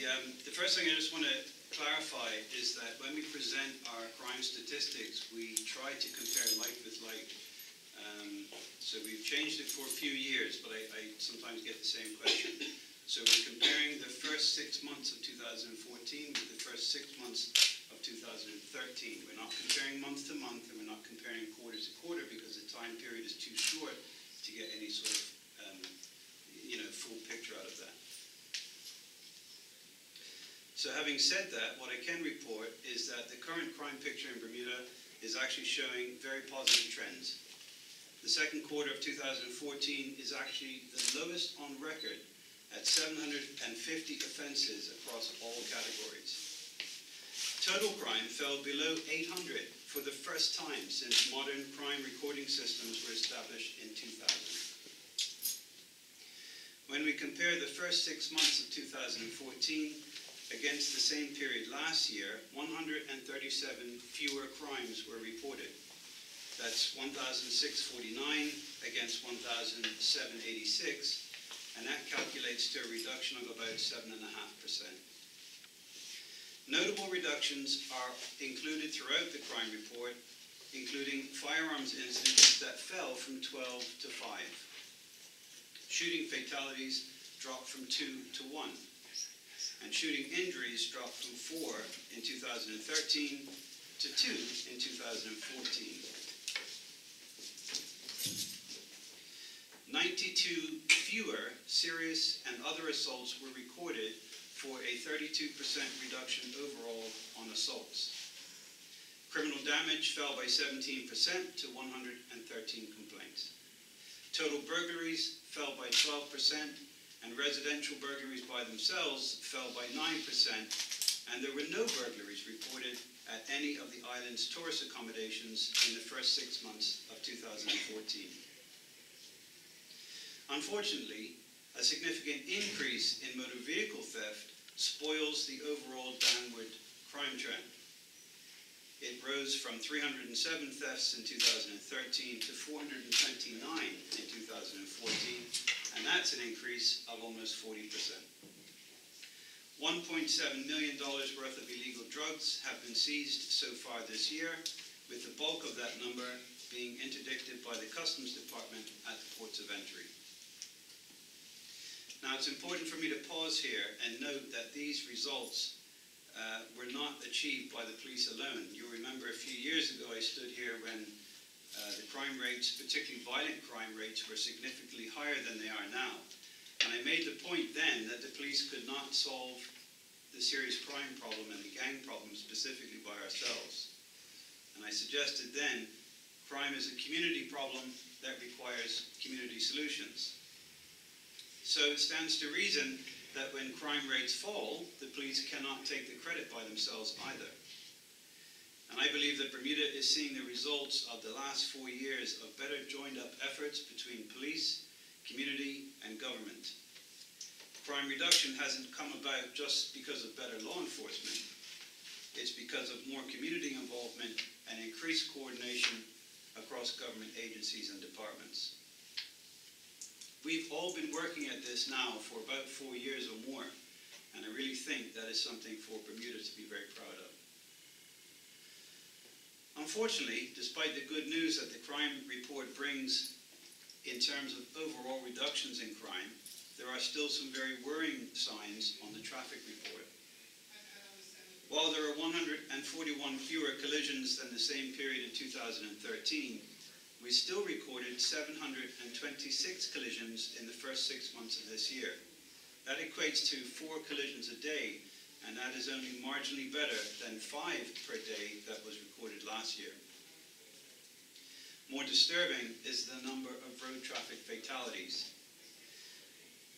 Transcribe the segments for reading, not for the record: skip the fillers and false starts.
The first thing I just want to clarify is that when we present our crime statistics, we try to compare like with like. So we've changed it for a few years, but I sometimes get the same question. So we're comparing the first 6 months of 2014 with the first 6 months of 2013. We're not comparing month to month, and we're not comparing quarter to quarter because the time period is too short to get any sort of full picture out of that. So having said that, what I can report is that the current crime picture in Bermuda is actually showing very positive trends. The second quarter of 2014 is actually the lowest on record at 750 offenses across all categories. Total crime fell below 800 for the first time since modern crime recording systems were established in 2000. When we compare the first 6 months of 2014 against the same period last year, 137 fewer crimes were reported. That's 1,649 against 1,786, and that calculates to a reduction of about 7.5%. Notable reductions are included throughout the crime report, including firearms incidents that fell from 12 to 5. Shooting fatalities dropped from 2 to 1. And shooting injuries dropped from 4 in 2013 to 2 in 2014. 92 fewer serious and other assaults were recorded for a 32% reduction overall on assaults. Criminal damage fell by 17% to 113 complaints. Total burglaries fell by 12%, and residential burglaries by themselves fell by 9%, and there were no burglaries reported at any of the island's tourist accommodations in the first 6 months of 2014. Unfortunately, a significant increase in motor vehicle theft spoils the overall downward crime trend. It rose from 307 thefts in 2013 to 429 in 2014, and that's an increase of almost 40%. $1.7 million worth of illegal drugs have been seized so far this year, with the bulk of that number being interdicted by the Customs Department at the ports of entry. Now, it's important for me to pause here and note that these results were not achieved by the police alone. You'll remember a few years ago I stood here when the crime rates, particularly violent crime rates, were significantly higher than they are now. And I made the point then that the police could not solve the serious crime problem and the gang problem specifically by ourselves. And I suggested then, crime is a community problem that requires community solutions. So it stands to reason that when crime rates fall, the police cannot take the credit by themselves either. And I believe that Bermuda is seeing the results of the last 4 years of better joined-up efforts between police, community, and government. Crime reduction hasn't come about just because of better law enforcement. It's because of more community involvement and increased coordination across government agencies and departments. We've all been working at this now for about 4 years or more, and I really think that is something for Bermuda to be very proud of. Unfortunately, despite the good news that the crime report brings in terms of overall reductions in crime, there are still some very worrying signs on the traffic report. While there are 141 fewer collisions than the same period in 2013, we still recorded 726 collisions in the first 6 months of this year. That equates to 4 collisions a day, and that is only marginally better than 5 per day that was recorded last year. More disturbing is the number of road traffic fatalities.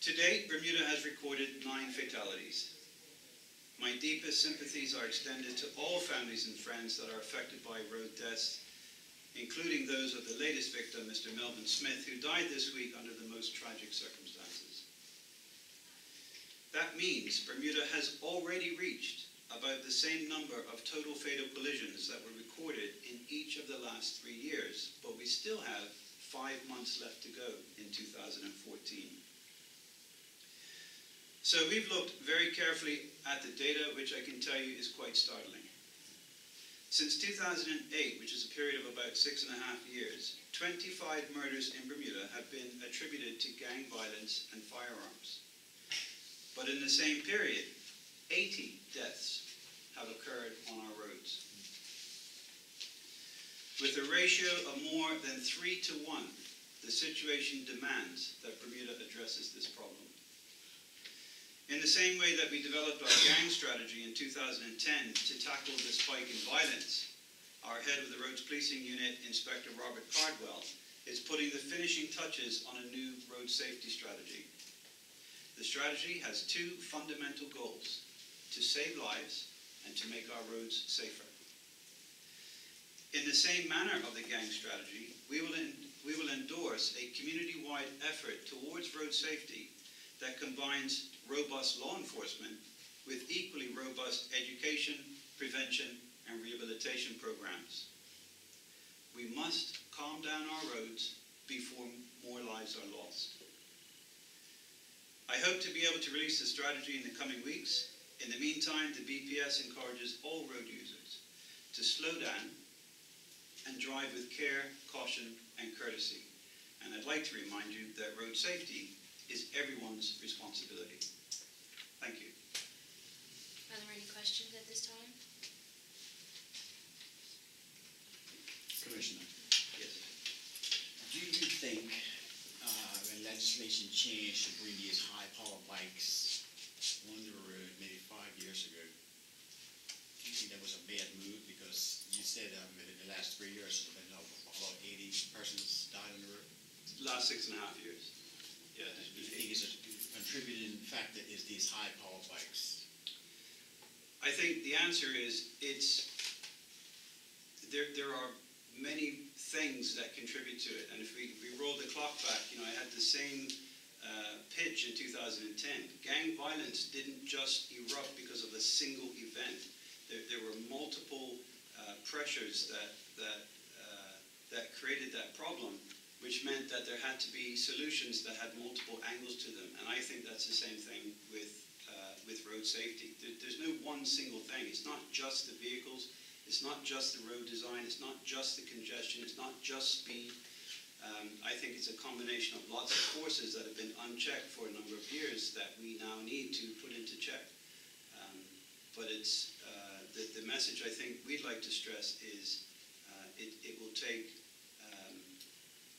To date, Bermuda has recorded 9 fatalities. My deepest sympathies are extended to all families and friends that are affected by road deaths, including those of the latest victim, Mr. Melvin Smith, who died this week under the most tragic circumstances. That means Bermuda has already reached about the same number of total fatal collisions that were recorded in each of the last 3 years, but we still have 5 months left to go in 2014. So we've looked very carefully at the data, which I can tell you is quite startling. Since 2008, which is a period of about 6.5 years, 25 murders in Bermuda have been attributed to gang violence and firearms. But in the same period, 80 deaths have occurred on our roads. With a ratio of more than 3 to 1, the situation demands that Bermuda addresses this problem. In the same way that we developed our gang strategy in 2010 to tackle the spike in violence, our head of the Roads Policing Unit, Inspector Robert Cardwell, is putting the finishing touches on a new road safety strategy. The strategy has two fundamental goals: to save lives and to make our roads safer. In the same manner of the gang strategy, we will endorse a community-wide effort towards road safety that combines robust law enforcement with equally robust education, prevention, and rehabilitation programs. We must calm down our roads before more lives are lost. I hope to be able to release the strategy in the coming weeks. In the meantime, the BPS encourages all road users to slow down and drive with care, caution, and courtesy. And I'd like to remind you that road safety is everyone's responsibility. Thank you. Are there any questions at this time? Commissioner, Yes. do you think when legislation changed to bring these high-power bikes on the road maybe 5 years ago, do you think that was a bad move? Because you said in the last 3 years, there's been about 80 persons died on the road. Last 6.5 years. Yeah. Do you think it's a contributing factor is these high-power bikes? I think the answer is there are many things that contribute to it. And if we roll the clock back, I had the same pitch in 2010. Gang violence didn't just erupt because of a single event. There were multiple pressures that created that problem, which meant that there had to be solutions that had multiple angles to them. And I think that's the same thing with road safety. There's no one single thing. It's not just the vehicles. It's not just the road design. It's not just the congestion. It's not just speed. I think it's a combination of lots of forces that have been unchecked for a number of years that we now need to put into check. But it's the message I think we'd like to stress is it will take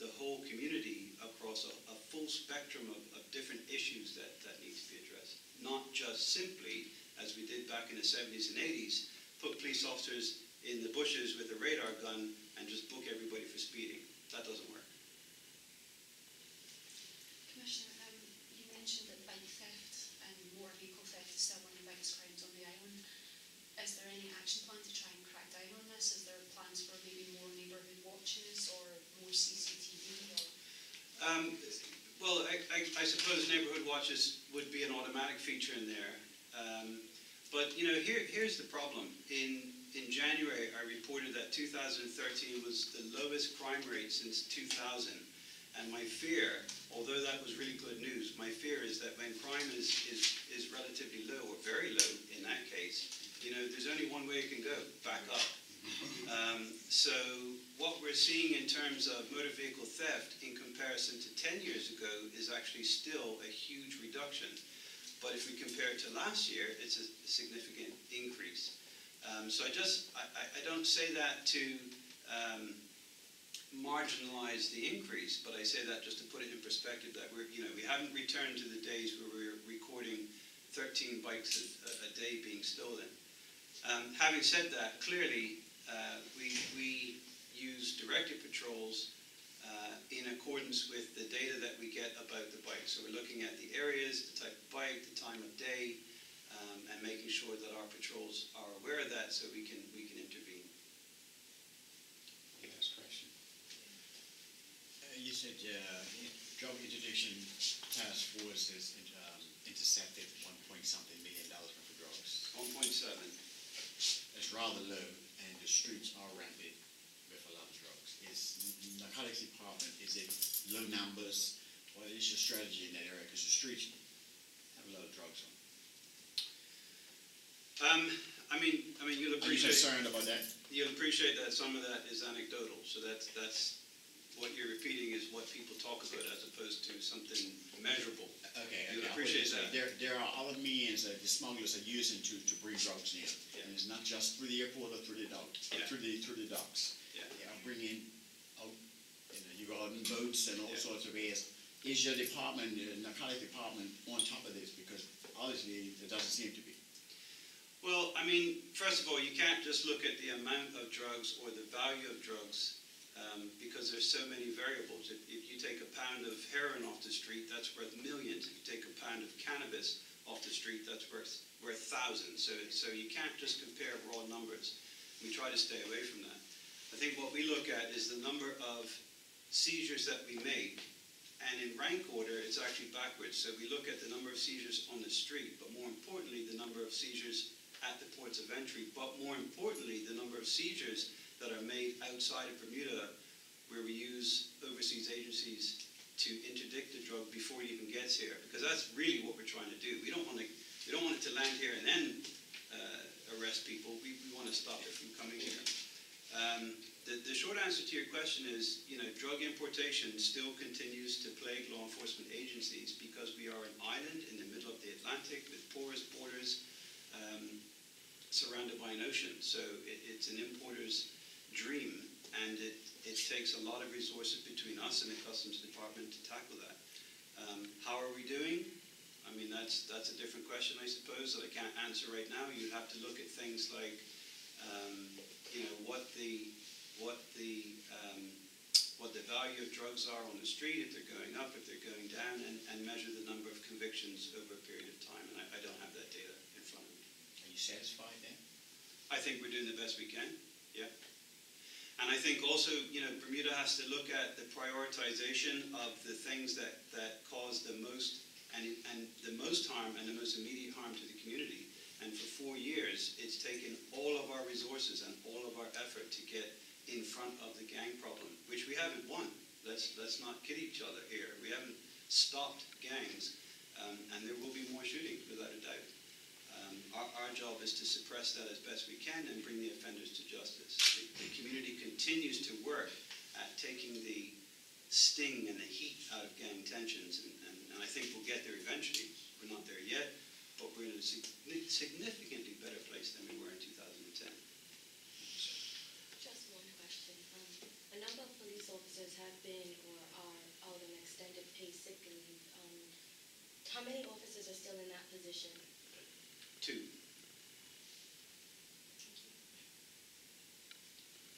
the whole community across a full spectrum of different issues that need to be addressed. Not just simply, as we did back in the 70s and 80s, put police officers in the bushes with a radar gun and just book everybody for speeding. That doesn't work. Commissioner, you mentioned that bike theft and more vehicle theft is still one of the biggest crimes on the island. Is there any action plan to try and crack down on this? Is there plans for maybe more neighbourhood watches or more CCTV? Well, I suppose neighbourhood watches would be an automatic feature in there. But here's the problem. In January, I reported that 2013 was the lowest crime rate since 2000. And my fear, although that was really good news, my fear is that when crime is relatively low, or very low in that case, there's only one way it can go: back up. So what we're seeing in terms of motor vehicle theft in comparison to 10 years ago is actually still a huge reduction. But if we compare it to last year, it's a significant increase. So I don't say that to marginalize the increase, but I say that just to put it in perspective that we haven't returned to the days where we were recording 13 bikes a day being stolen. Having said that, clearly we use directed patrols in accordance with the data that we get about the bike. So we're looking at the areas, the type of bike, the time of day, and making sure that our patrols are aware of that so we can intervene. Last question. You said drug interdiction task force has intercepted $1.something million worth of drugs. 1.7. It's rather low, and the streets are rampant with a lot of drugs. Is the narcotics department, is it low numbers, or is your strategy in that area? Because the streets have a lot of drugs on You'll Are you appreciate, concerned about that? that some of that is anecdotal, so that's what you're repeating is what people talk about as opposed to something measurable. Okay, You'll I'll put it appreciate this way. that. There are other means that the smugglers are using to bring drugs in. Yeah. And it's not just through the airport or through the dock, Yeah. through the docks. Yeah. They are bringing out, you go out in boats and all Yeah. sorts of ways. Is your department, the narcotic department, on top of this? Because obviously, there doesn't seem to be. Well, first of all, you can't just look at the amount of drugs or the value of drugs because there's so many variables. If you take a pound of heroin off the street, that's worth millions. If you take a pound of cannabis off the street, that's worth thousands. So you can't just compare raw numbers. We try to stay away from that. I think what we look at is the number of seizures that we make, and in rank order, it's actually backwards. So we look at the number of seizures on the street, but more importantly, the number of seizures at the ports of entry, but more importantly, the number of seizures that are made outside of Bermuda, where we use overseas agencies to interdict the drug before it even gets here, because that's really what we're trying to do. We don't want it to land here and then arrest people. We want to stop it from coming here. The short answer to your question is, drug importation still continues to plague law enforcement agencies because we are an island in the middle of the Atlantic with porous borders surrounded by an ocean. So it's an importer's dream, and it takes a lot of resources between us and the Customs Department to tackle that. How are we doing? That's a different question, I suppose, that I can't answer right now. You'd have to look at things like, what the value of drugs are on the street, if they're going up, if they're going down, and measure the number of convictions over a period of time. And I don't have that data in front of me. Are you satisfied then? I think we're doing the best we can, yeah. And I think also, Bermuda has to look at the prioritization of the things that cause the most and the most harm and the most immediate harm to the community. And for 4 years, it's taken all of our resources and all of our effort to get in front of the gang problem, which we haven't won. Let's not kid each other here. We haven't stopped gangs, and there will be more shootings, without a doubt. Our job is to suppress that as best we can and bring the offenders to justice. The community continues to work at taking the sting and the heat out of gang tensions, and I think we'll get there eventually. We're not there yet, but we're in a significantly better place than we were in 2010. Just one question. A number of police officers have been or are out on extended paid sick leave. How many officers are still in that position? 2.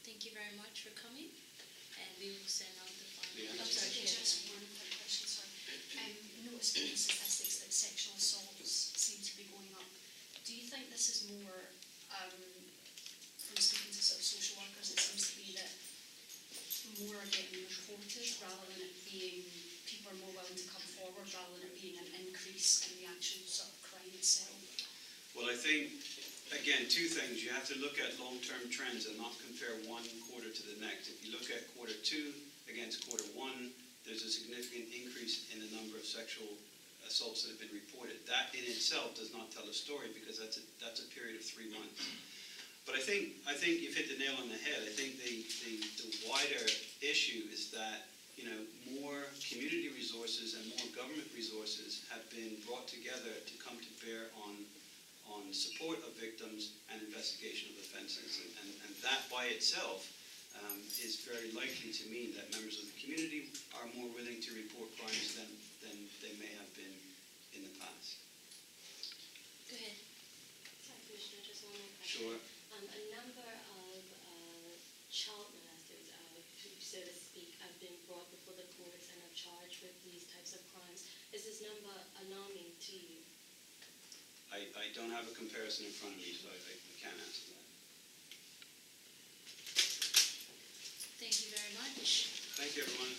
Thank you very much for coming, and we will send out the final. Yeah. I'm sorry, Just one quick question, sorry. Noticed in the statistics that sexual assaults seem to be going up. Do you think this is more, from speaking to sort of social workers, it seems to be that more are getting reported rather than it being people are more willing to come forward rather than it being an increase in the actual sort of crime itself? Well, I think, again, 2 things. You have to look at long-term trends and not compare one quarter to the next. If you look at quarter 2 against quarter 1, there's a significant increase in the number of sexual assaults that have been reported. That in itself does not tell a story because that's a period of 3 months. But I think you've hit the nail on the head. I think the wider issue is that more community resources and more government resources have been brought together to come to bear on support of victims and investigation of offenses. And that by itself is very likely to mean that members of the community are more willing to report crimes than they may have been in the past. Go ahead. Sorry, Commissioner, just one more question. Sure. A number of child molesters, so to speak, have been brought before the courts and are charged with these types of crimes. Is this number alarming to you? I don't have a comparison in front of me, so I can't answer that. Thank you very much. Thank you, everyone.